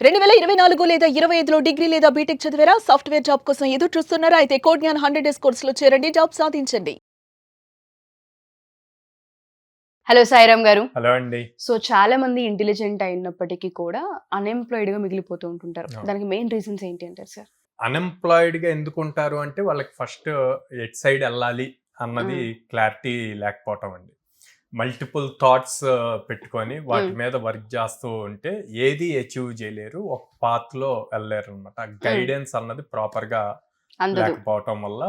2024 లేదా 25లో డిగ్రీ లేదా బీటెక్ చదివారా? సాఫ్ట్‌వేర్ జాబ్ కోసం ఎదురు చూస్తున్నారా? అయితే కోడ్‌జ్ఞాన్ 100 డేస్ కోర్సులో చేరండి. జాబ్ సాధించండి. హలో సాయిరామ్ గారు. హలో అండి. సో చాలా మంది ఇంటెలిజెంట్ అయినప్పటికీ కూడా అన్‌ఎంప్లాయిడ్‌గా మిగిలిపోతూ ఉంటుంటారు. అవును. దానికి మెయిన్ రీజన్స్ ఏంటి అంటారు సార్? అన్‌ఎంప్లాయిడ్‌గా ఎందుకుంటారు అంటే వాళ్ళకి ఫస్ట్ ఎటు సైడ్ ఎళ్ళాలి అన్నది హ్మ్. క్లారిటీ లేకపోవటం అండి. మల్టిపుల్ థాట్స్ పెట్టుకొని వాటి హ్మ్. మీద వర్క్ చేస్తూ ఉంటే ఏది అచీవ్ చేయలేరు. ఒక పాత్‌లో ఎళ్ళలేరనమాట. హ్మ్. గైడెన్స్ అన్నది ప్రాపర్‌గా అందదు. లేకపోవటం వల్ల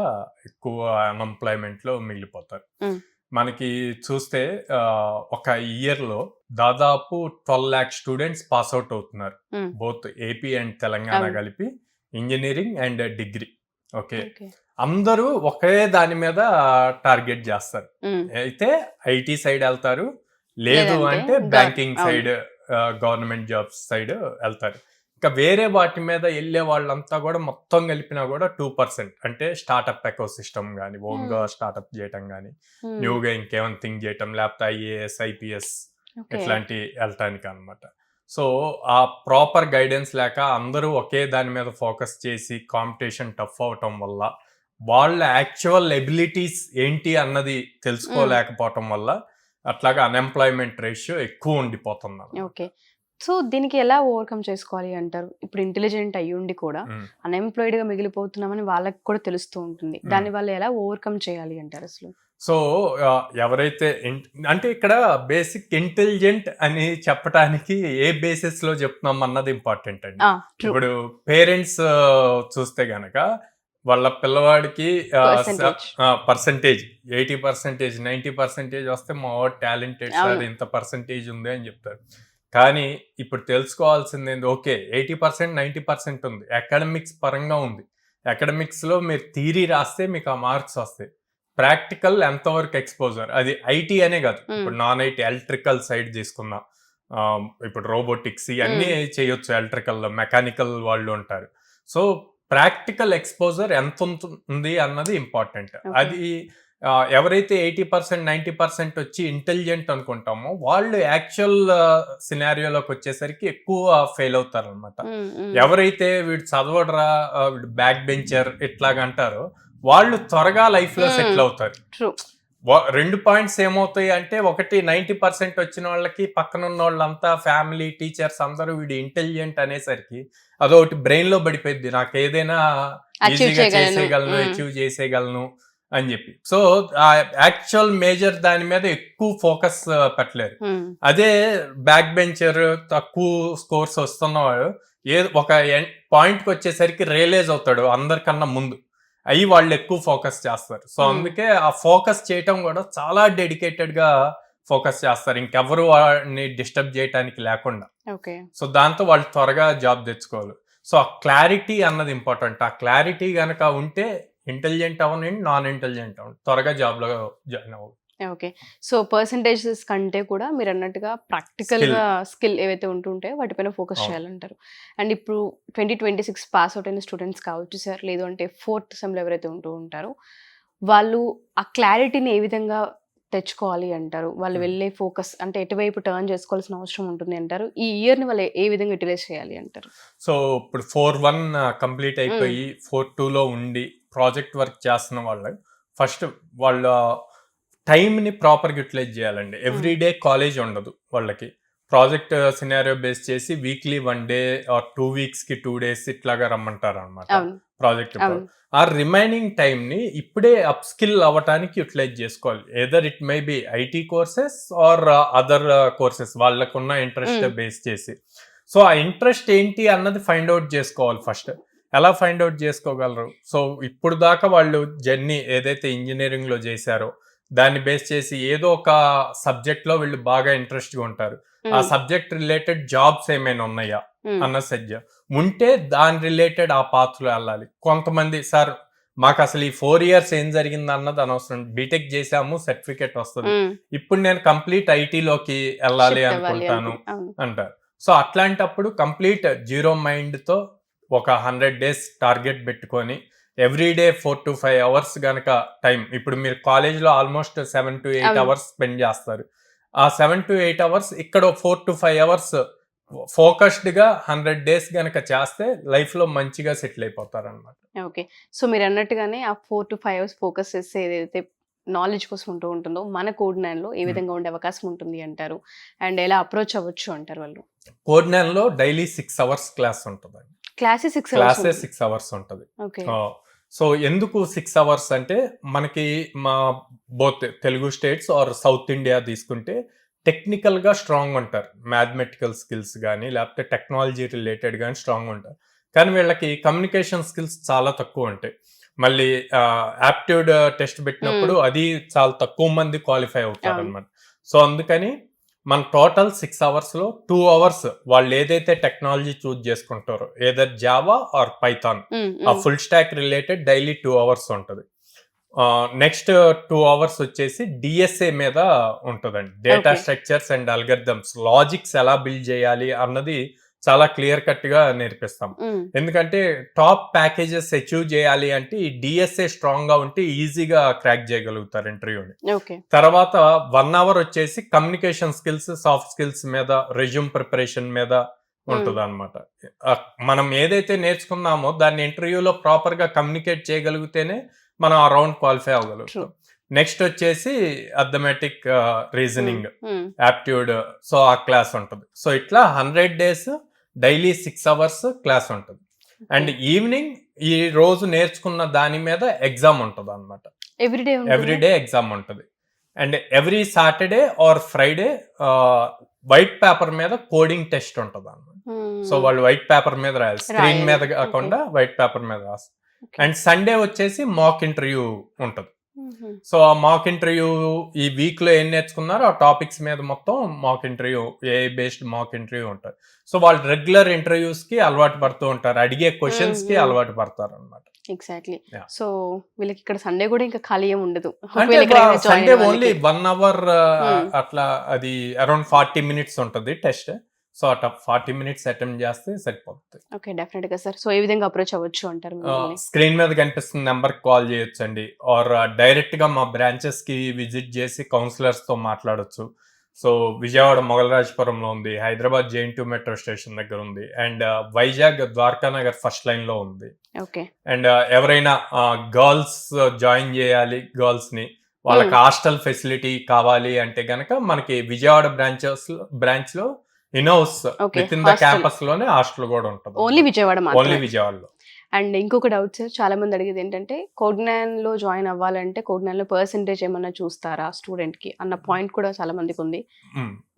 ఎక్కువ అన్‌ఎంప్లాయ్‌మెంట్‌లో మిగిలిపోతారు. హ్మ్. మనకి చూస్తే ఒక ఇయర్‌లో దాదాపు 12,00,000 స్టూడెంట్స్ పాస్ ఔట్ అవుతున్నారు. హ్మ్. బోత్ ఏపీ అండ్ తెలంగాణ అవును. కలిపి engineering and degree. Okay. Okay. అందరూ ఒకే దాని మీద టార్గెట్ చేస్తారు. హ్మ్. అయితే ఐటీ సైడ్ ఎళ్తారు. లేదు లేదంటే అంటే గవర్ బ్యాంకింగ్ అవును. సైడ్ గవర్నమెంట్ జాబ్స్ సైడ్ ఎళ్తారు. ఇంకా వేరే వాటి మీద ఎళ్ళే వాళ్ళంతా గూడా మొత్తం కలిపినా గూడా 2% అంటే స్టార్టప్ ఎకోసిస్టమ్ గాని, ఓన్‌గా హ్మ్. స్టార్టప్ చేయటం గాని, హ్మ్. న్యూగా ఇంకేమైనా థింక్ చేయటం, లేకపోతే ఐఏఎస్, ఐపీఎస్ ఓకే. ఇట్లాంటియి ఎళ్ళటానికనమాట. సో, ఆ ప్రాపర్ గైడెన్స్ లేక అందరూ ఒకే దాని మీద ఫోకస్ చేసి కాంపిటీషన్ టఫ్ అవ్వటం వల్ల, వాళ్ళ యాక్చువల్ ఎబిలిటీస్ ఏంటి అన్నది హ్మ్. తెలుసుకోలేకపోవటం వల్ల, అట్లాగా అన్‌ఎంప్లాయ్‌మెంట్ రేషియో ఎక్కువ ఉండిపోతుందనమాట. ఓకే. సో, దీనికి ఎలా ఓవర్‌కమ్ చేసుకోవాలి అంటారు? ఇప్పుడు ఇంటెలిజెంట్ అయ్యుండి కూడా హ్మ్. అన్‌ఎంప్లాయిడ్‌గా మిగిలిపోతున్నామని వాళ్ళకి కూడా తెలుస్తూ ఉంటుంది. హ్మ్. దాన్ని వాళ్ళు ఎలా ఓవర్‌కమ్ చేయాలి అంటారసలు? సో, ఎవరైతే అంటే ఇక్కడ బేసిక్ ఇంటెలిజెంట్ అని చెప్పటానికి ఏ బేసిస్‌లో చెప్తున్నాం అన్నది ఇంపార్టెంట్ అండి. ఆ! ట్రూ. ఇప్పుడు పేరెంట్స్ చూస్తే గనక వాళ్ళ పిల్లవాడికి పర్సెంటేజ్. పర్సెంటేజ్ 80%, 90% వస్తే మా వాడు టాలెంటెడ్ సార్ అవును. ఇంత పర్సెంటేజ్ ఉంది అని చెప్తారు. కానీ ఇప్పుడు తెలుసుకోవాల్సిందేంది ఓకే. 80%, 90% ఉంది. అకాడమిక్స్ పరంగా ఉంది. అకాడమిక్స్‌లో మీరు థియరీ రాస్తే మీకు ఆ మార్క్స్ వస్తాయి. ప్రాక్టికల్ ఎంతవరకు ఎక్స్‌పోజర్ అది ఐటీ అనే కాదు. హ్మ్. ఇప్పుడు నాన్ ఐటీ ఎలక్ట్రికల్ సైడ్ తీసుకుందాం. ఇప్పుడు రోబోటిక్స్ ఇయన్నీ హ్మ్. చేయొచ్చు ఎలక్ట్రికల్‌లో. మెకానికల్ వాళ్ళు ఉంటారు. సో, ప్రాక్టికల్ ఎక్స్‌పోజర్ ఎంతుంటుంది అన్నది ఇంపార్టెంట్. ఓకే. అది ఎవరైతే 80%, 90% వచ్చి ఇంటెలిజెంట్ అనుకుంటామో వాళ్ళు యాక్చువల్ సినారియోలోకొచ్చేసరికి ఎక్కువ ఫెయిల్ అవుతారనమాట. హ్మ్. హ్మ్. ఎవరైతే వీడు చదవడురా, వీడు బ్యాక్ బెంచర్ ఇట్లాగంటారో వాళ్ళు త్వరగా లైఫ్‌లో హ్మ్. సెటిల్ అవుతారు. ట్రూ. 2 పాయింట్స్ ఏమవుతాయి అంటే, ఒకటి 90% వచ్చిన వాళ్ళకి పక్కనున్నోళ్ళంతా ఫ్యామిలీ, టీచర్స్ అందరూ వీడు ఇంటెలిజెంట్ అనేసరికి అదొకటి బ్రెయిన్‌లో పడిపోయిద్ది. నాకేదైనా అచీవ్ ఈజీగా చేయగలను. చేసేయగలను, హ్మ్. అచీవ్ చేసేయగలను అని జెప్పి. సో, యాక్చువల్ మేజర్ దాని మీద ఎక్కువ ఫోకస్ పెట్టలేరు. హ్మ్. అదే బ్యాక్ బెంచర్ తక్కువ స్కోర్స్ వస్తున్నవాడు ఏదో ఒక పాయింట్‌కొచ్చేసరికి రియలైజ్ అవుతాడు అందరికన్నా ముందు. అయి వాళ్ళు ఎక్కువ ఫోకస్ చేస్తారు. సో, హ్మ్. అందుకే ఆ ఫోకస్ చేయటం గూడా చాలా డెడికేటెడ్‌గా ఫోకస్ చేస్తారు. ఇంకెవ్వరు వాడిని డిస్టర్బ్ జేయటానికి లేకుండా. ఓకే. సో, దాంతో వాళ్ళు త్వరగా జాబ్ తెచ్చుకోవాలి. సో, ఆ క్లారిటీ అన్నది ఇంపార్టెంట్. ఆ క్లారిటీ గనక ఉంటే ఇంటెలిజెంట్ అవ్వనండి, నాన్ ఇంటెలిజెంట్ అవ్వండి. త్వరగా జాబ్‌లో జాయిన్ ఓకే. సో, పర్సెంటేజెస్ కంటే కూడా మీరన్నట్టుగా స్కిల్. ప్రాక్టికల్‌గా స్కిల్ ఏవైతే ఉంటుంటాయో వాటిపైన ఫోకస్ అవును. చేయాలంటారు. అండ్ ఇప్పుడు 2026 పాస్ ఔట్ అయిన స్టూడెంట్స్ కావచ్చు సార్, లేదు అంటే ఫోర్త్ సెమ్‌లో ఎవరైతే ఉంటూ ఉంటారో, వాళ్ళు ఆ క్లారిటీని ఏ విధంగా తెచ్చుకోవాలి అంటారు? వాళ్ళు హ్మ్. వెళ్ళే ఫోకస్ అంటే ఎటువైపు టర్న్ చేసుకోవాల్సిన అవసరం ఉంటుంది అంటారు? ఈ ఇయర్‌ని వాళ్ళు ఏ విధంగా యుటిలైజ్ చేయాలి అంటారు? సో, ఇప్పుడు 4-1 కంప్లీట్ హ్మ్. అయిపోయి 4-2లో ఉండి ప్రాజెక్ట్ వర్క్ చేస్తున్న వాళ్ళు ఫస్ట్ వాళ్ళ టైమ్‌ని ప్రాపర్‌గా యుటిలైజ్ చేయాలండి. హ్మ్. ఎవ్రీ డే కాలేజ్ ఉండదు వాళ్ళకి. ప్రాజెక్ట్ సినారియో బేస్ చేసి వీక్లీ 1 డే ఆర్ 2 వీక్స్‌కి 2 డేస్ ఇట్లాగా రమ్మంటారనమాట. అవును. ప్రాజెక్ట్ అవును. ఆ రిమైనింగ్ టైమ్‌ని ఇప్పుడే అప్ స్కిల్ అవ్వటానికి యుటిలైజ్ చేసుకోవాలి. Either it may be IT courses or other courses వాళ్ళకున్న ఇంట్రెస్ట్ హ్మ్. బేస్ చేసి. సో, ఆ ఇంట్రెస్ట్ ఏంటి అన్నది ఫైండ్ ఔట్ జేసుకోవాలి ఫస్ట్. ఎలా ఫైండ్ ఔట్ జేసుకోగలరు? సో, ఇప్పుడు దాకా వాళ్ళు జర్నీ ఏదైతే ఇంజినీరింగ్‌లో జేశారో, దాన్ని బేస్ చేసి ఏదో ఒక సబ్జెక్ట్‌లో వీళ్ళు బాగా ఇంట్రెస్ట్‌గా ఉంటారు. ఆ హ్మ్. సబ్జెక్ట్ రిలేటెడ్ జాబ్స్ ఏమైనా ఉన్నాయా? హ్మ్. అన్నది సెట్ ఉంటే దాని రిలేటెడ్ ఆ పాత్‌లో ఎళ్ళాలి. కొంతమంది సార్ మాకసలు ఈ 4 ఇయర్స్ ఏం జరిగిందన్నది అనవసరం. బీటెక్ జేశాము సర్టిఫికేట్ వస్తది. హ్మ్. ఇప్పుడు నేను కంప్లీట్ ఐటీలోకి ఎళ్ళాలి షిఫ్ట్ అవ్వాలి అనుకుంటాను అవును. అంటారు. సో, అట్లాంటప్పుడు కంప్లీట్ జీరో మైండ్‌తో ఒక 100 డేస్ టార్గెట్ బెట్టుకొని ఎవ్రీ డే 4-5 అవర్స్ గనక టైం ఇప్పుడు మీరు కాలేజ్‌లో ఆల్‌మోస్ట్ 7-8 అవును. అవర్స్ స్పెండ్ జేస్తారు. ఆ 7-8 అవర్స్ ఇక్కడ 4-5 అవర్స్ ఫోకస్డ్ గా 100 days గనక చేస్తే లైఫ్ లో మంచిగా సెటిల్ అయిపోతారు అనమాట. ఓకే. సో మీరు అన్నట్టుగానే ఆ 4 to 5 అవర్స్ ఫోకస్ చేస్తే ఏదైతే నాలెడ్జ్ కోసం ఉంటుందో మన కోడ్ 9లో ఏ విధంగా ఉండే అవకాశం ఉంటుంది అంటారు? అండ్ ఎలా అప్రోచ్ అవ్వచ్చు అంటారు వాళ్ళు? కోడ్ 9లో డైలీ 6 hours క్లాస్ ఉంటుందండి. Classes 6 hours. 6 hours ఉంటుంది. ఓకే. సో ఎందుకు 6 hours అంటే మనకి మా both Telugu states or south India తీసుకుంటే టెక్నికల్ గా స్ట్రాంగ్ ఉంటారు. మ్యాథమెటికల్ స్కిల్స్ కానీ లేకపోతే టెక్నాలజీ రిలేటెడ్ కానీ స్ట్రాంగ్ ఉంటారు. కానీ వీళ్ళకి కమ్యూనికేషన్ స్కిల్స్ చాలా తక్కువ ఉంటాయి. మళ్ళీ యాప్ట్యూడ్ టెస్ట్ పెట్టినప్పుడు అది చాలా తక్కువ మంది క్వాలిఫై అవుతారు అనమాట. సో అందుకని మన టోటల్ 6 hours లో 2 hours వాళ్ళు ఏదైతే టెక్నాలజీ చూజ్ చేసుకుంటారో ఏదర్ జావా ఆర్ పైథాన్ ఆ full stock related daily 2 hours ఉంటుంది. నెక్స్ట్ 2 hours వచ్చేసి డిఎస్ఏ మీద ఉంటుందండి. Data structures and algorithms logics ఎలా బిల్డ్ చేయాలి అన్నది చాలా క్లియర్ కట్ గా నేర్పిస్తాం. ఎందుకంటే టాప్ ప్యాకేజెస్ అచీవ్ చేయాలి అంటే ఈ డిఎస్ఏ స్ట్రాంగ్ గా ఉంటే ఈజీగా క్రాక్ చేయగలుగుతారు ఇంటర్వ్యూని. తర్వాత 1 hour వచ్చేసి కమ్యూనికేషన్ స్కిల్స్, సాఫ్ట్ స్కిల్స్ మీద, రెజ్యూమ్ ప్రిపరేషన్ మీద ఉంటుంది అనమాట. మనం ఏదైతే నేర్చుకున్నామో దాన్ని ఇంటర్వ్యూలో ప్రాపర్ గా కమ్యూనికేట్ చేయగలిగితేనే మనం ఆ రౌండ్ క్వాలిఫై అవ్వగలుగుతాం. నెక్స్ట్ వచ్చేసి అథమెటిక్ రీజనింగ్, యాప్ట్యూడ్, సో ఆ క్లాస్ ఉంటుంది. సో ఇట్లా 100 days డైలీ 6 hours క్లాస్ ఉంటుంది. అండ్ ఈవినింగ్ ఈ రోజు నేర్చుకున్న దాని మీద ఎగ్జామ్ ఉంటుంది అనమాట. ఎవ్రీడే ఎగ్జామ్ ఉంటుంది. And every Saturday or Friday white paper మీద కోడింగ్ టెస్ట్ ఉంటుంది అనమాట. సో వాళ్ళు వైట్ పేపర్ మీద రాయాలి, స్క్రీన్ మీద కాకుండా వైట్ పేపర్ మీద రాస్తారు. అండ్ సండే వచ్చేసి మాక్ ఇంటర్వ్యూ ఉంటుంది. సో ఆ మాక్ ఇంటర్వ్యూ ఈ వీక్ లో ఏం నేర్చుకున్నారో ఆ టాపిక్స్ మీద మొత్తం mock interview, AI based mock interview ఉంటుంది. సో వాళ్ళు రెగ్యులర్ ఇంటర్వ్యూస్ కి అలవాటు పడుతూ ఉంటారు, అడిగే క్వశ్చన్స్ కి అలవాటు పడతారు అనమాట. ఎగ్జాక్ట్లీ. సో వీళ్ళకి ఇక్కడ సండే కూడా ఇంకా ఖాళీ ఏమి ఉండదు. సండే ఓన్లీ 1 hour అట్లా, అది అరౌండ్ 40 minutes ఉంటుంది టెస్ట్. సో అట్లా 40 minutes అటెంప్ట్ చేస్తే సరిపోతుంది. ఓకే, డెఫినెట్ గా సార్. సో ఏ విధంగా అప్రోచ్ అవ్వచ్చు అంటారు? స్క్రీన్ మీద కనిపిస్తున్న నెంబర్ కాల్ చేయొచ్చు అండి, ఆర్ డైరెక్ట్ గా మా బ్రాంచెస్ కి విజిట్ చేసి కౌన్సిలర్స్ తో మాట్లాడొచ్చు. సో విజయవాడ మొగలరాజపురంలో ఉంది, హైదరాబాద్ JN2 మెట్రో స్టేషన్ దగ్గర ఉంది, and Vizag Dwarakanagar first line లో ఉంది. ఓకే. అండ్ ఎవరైనా గర్ల్స్ జాయిన్ చేయాలి, గర్ల్స్ ని వాళ్ళకి హాస్టల్ ఫెసిలిటీ కావాలి అంటే గనక మనకి విజయవాడ బ్రాంచ్ లో in-house with in the campus లోనే హాస్టల్ కూడా ఉంటుంది. ఓన్లీ విజయవాడలో. అండ్ ఇంకొక డౌట్ సార్, చాలా మంది అడిగేది ఏంటంటే కోడ్ 9లో జాయిన్ అవ్వాలంటే కోడ్ 9లో పర్సెంటేజ్ ఏమన్నా చూస్తారా స్టూడెంట్ కి అన్న పాయింట్ కూడా చాలా మందికి ఉంది.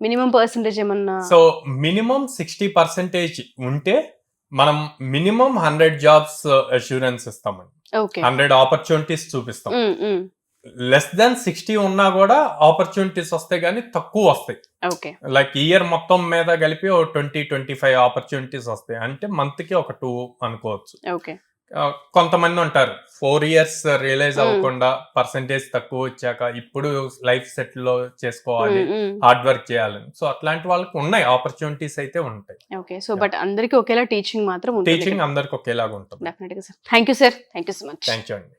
మినిమం పర్సెంటేజ్ ఏమన్నా? సో మినిమం 60% ఉంటే మనం మినిమం 100 jobs అష్యూరెన్స్ ఇస్తామండి. 100 opportunities చూపిస్తాం. లెస్ దెన్ 60 ఉన్నా కూడా ఆపర్చునిటీస్ వస్తాయి, కానీ తక్కువ వస్తాయి. లైక్ ఇయర్ మొత్తం మీద కలిపి 20-25 ఆపర్చునిటీస్ వస్తాయి. అంటే మంత్ కి ఒక 2 అనుకోవచ్చు. కొంతమంది ఉంటారు 4 years రియలైజ్ అవ్వకుండా పర్సంటేజ్ తక్కువ వచ్చాక ఇప్పుడు లైఫ్ సెటిల్ లో చేసుకోవాలి, హార్డ్ వర్క్ చేయాలని. సో అట్లాంటి వాళ్ళకి ఉన్నాయి ఆపర్చునిటీస్ అయితే ఉంటాయి. ఓకే. సో బట్ అందరికి ఒకేలా టీచింగ్ మాత్రం టీచింగ్ అందరికి ఒకేలాగా ఉంటుంది. డెఫినెట్ గా sir. Thank you sir. Thank you so much. Thank you అండి.